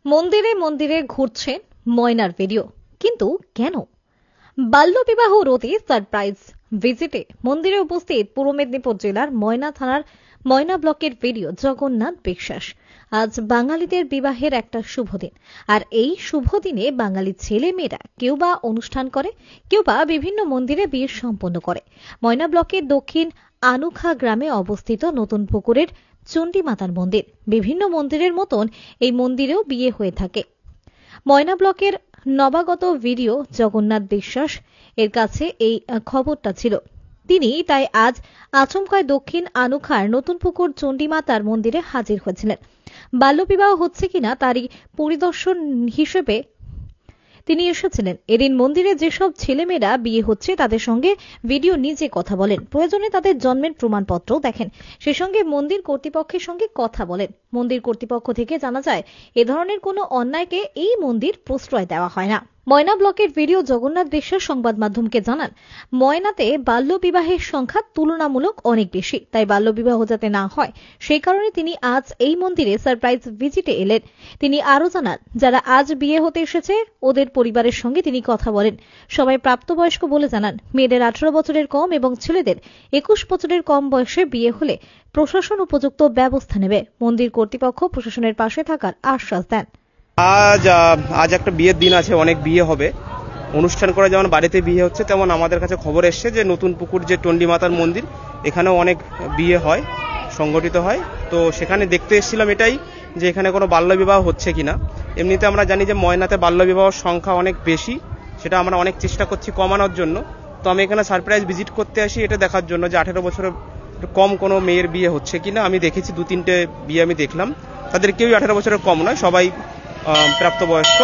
মন্দিরে মন্দিরে ঘুরছে ময়নার ভিডিও, কিন্তু কেন? বাল্যবিবাহ রোধে সারপ্রাইজ ভিজিটে মন্দিরে উপস্থিত পূর্ব মেদিনীপুর জেলার ময়না থানার ময়না ব্লকের ভিডিও জগন্নাথ বিশ্বাস। আজ বাঙালিদের বিবাহের একটা শুভ দিন, আর এই শুভ দিনে বাঙালি ছেলে মেয়েরা কেউ বা অনুষ্ঠান করে, কেউ বা বিভিন্ন মন্দিরে বিয়ে সম্পন্ন করে। ময়না ব্লকের দক্ষিণ আনুখা গ্রামে অবস্থিত নতুন পুকুরের চণ্ডী মাতার মন্দির, বিভিন্ন মন্দিরের মতন এই মন্দিরেও বিয়ে হয়ে থাকে। ময়না ব্লকের নবাগত ভিডিও জগন্নাথ বিশ্বাস এর কাছে এই খবরটা ছিল। তিনি তাই আজ আচমকায় দক্ষিণ আনুখার নতুন পুকুর চণ্ডী মাতার মন্দিরে হাজির হয়েছিলেন। বাল্যবিবাহ হচ্ছে কিনা তারই পরিদর্শন হিসেবে তিনি এসেছিলেন। এদিন মন্দিরে যেসব ছেলেমেয়েরা বিয়ে হচ্ছে তাদের সঙ্গে ভিডিও নিজে কথা বলেন, প্রয়োজনে তাদের জন্মের প্রমাণপত্রও দেখেন, সে সঙ্গে মন্দির কর্তৃপক্ষের সঙ্গে কথা বলেন। মন্দির কর্তৃপক্ষ থেকে জানা যায় এ ধরনের কোনো অন্যায়কে এই মন্দির প্রশ্রয় দেওয়া হয় না। ময়না ব্লকের ভিডিও জগন্নাথ বিশ্বাস সংবাদ মাধ্যমকে জানান, ময়নাতে বাল্যবিবাহের সংখ্যা তুলনামূলক অনেক বেশি, তাই বাল্যবিবাহ যাতে না হয় সেই কারণে তিনি আজ এই মন্দিরে সারপ্রাইজ ভিজিটে এলেন। তিনি আরো জানান, যারা আজ বিয়ে হতে এসেছে ওদের পরিবারের সঙ্গে তিনি কথা বলেন। সবাই প্রাপ্তবয়স্ক বলে জানান। মেয়েদের 18 বছরের কম এবং ছেলেদের 21 বছরের কম বয়সে বিয়ে হলে প্রশাসন উপযুক্ত ব্যবস্থা নেবে। মন্দির কর্তৃপক্ষ প্রশাসনের পাশে থাকার আশ্বাস দেন। আজ একটা বিয়ের দিন আছে, অনেক বিয়ে হবে। অনুষ্ঠান করে যেমন বাড়িতে বিয়ে হচ্ছে, তেমন আমাদের কাছে খবর এসছে যে নতুন পুকুর যে চণ্ডী মাতার মন্দির, এখানেও অনেক বিয়ে হয়, সংগঠিত হয়। তো সেখানে দেখতে এসেছিলাম এটাই, যে এখানে কোনো বাল্যবিবাহ হচ্ছে কিনা। এমনিতে আমরা জানি যে ময়নাতে বাল্যবিবাহের সংখ্যা অনেক বেশি, সেটা আমরা অনেক চেষ্টা করছি কমানোর জন্য। তো আমি এখানে সারপ্রাইজ ভিজিট করতে আসি এটা দেখার জন্য যে 18 বছরের কম কোনো মেয়ের বিয়ে হচ্ছে কিনা। আমি দেখেছি 2-3টে বিয়ে আমি দেখলাম, তাদের কেউই 18 বছরের কম নয়, সবাই প্রাপ্তবয়স্ক।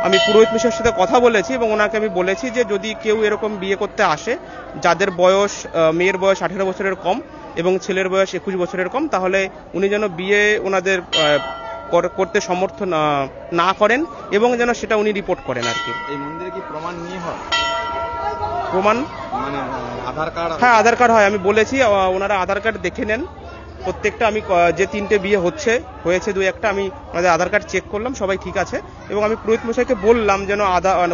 আমি পুরোহিত মশাইয়ের সাথে কথা বলেছি এবং ওনাকে আমি বলেছি যে যদি কেউ এরকম বিয়ে করতে আসে, যাদের বয়স, মেয়ের বয়স 18 বছরের কম এবং ছেলের বয়স 21 বছরের কম, তাহলে উনি যেন বিয়ে ওনাদের করতে সমর্থন না করেন এবং যেন সেটা উনি রিপোর্ট করেন আর কি। এই মন্দিরে কি প্রমাণ নিয়ে হয়? প্রমাণ মানে আধার কার্ড? হ্যাঁ, আধার কার্ড হয়। আমি বলেছি ওনারা আধার কার্ড দেখে নেন প্রত্যেকটা। আমি যে 3টে বিয়ে হয়েছে 2-1টা, আমি ওনাদের আধার কার্ড চেক করলাম, সবাই ঠিক আছে। এবং আমি পুরোহিত মশাইকে বললাম যেন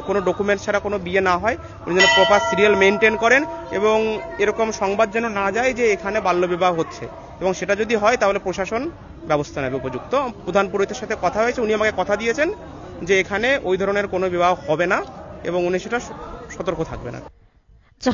কোনো ডকুমেন্টস ছাড়া কোনো বিয়ে না হয়, উনি যেন প্রপার সিরিয়াল মেনটেন করেন এবং এরকম সংবাদ যেন না যায় যে এখানে বাল্যবিবাহ হচ্ছে, এবং সেটা যদি হয় তাহলে প্রশাসন ব্যবস্থা নেবে উপযুক্ত। প্রধান পুরোহিতের সাথে কথা হয়েছে, উনি আমাকে কথা দিয়েছেন যে এখানে ওই ধরনের কোনো বিবাহ হবে না এবং উনি সেটা সতর্ক থাকবেন।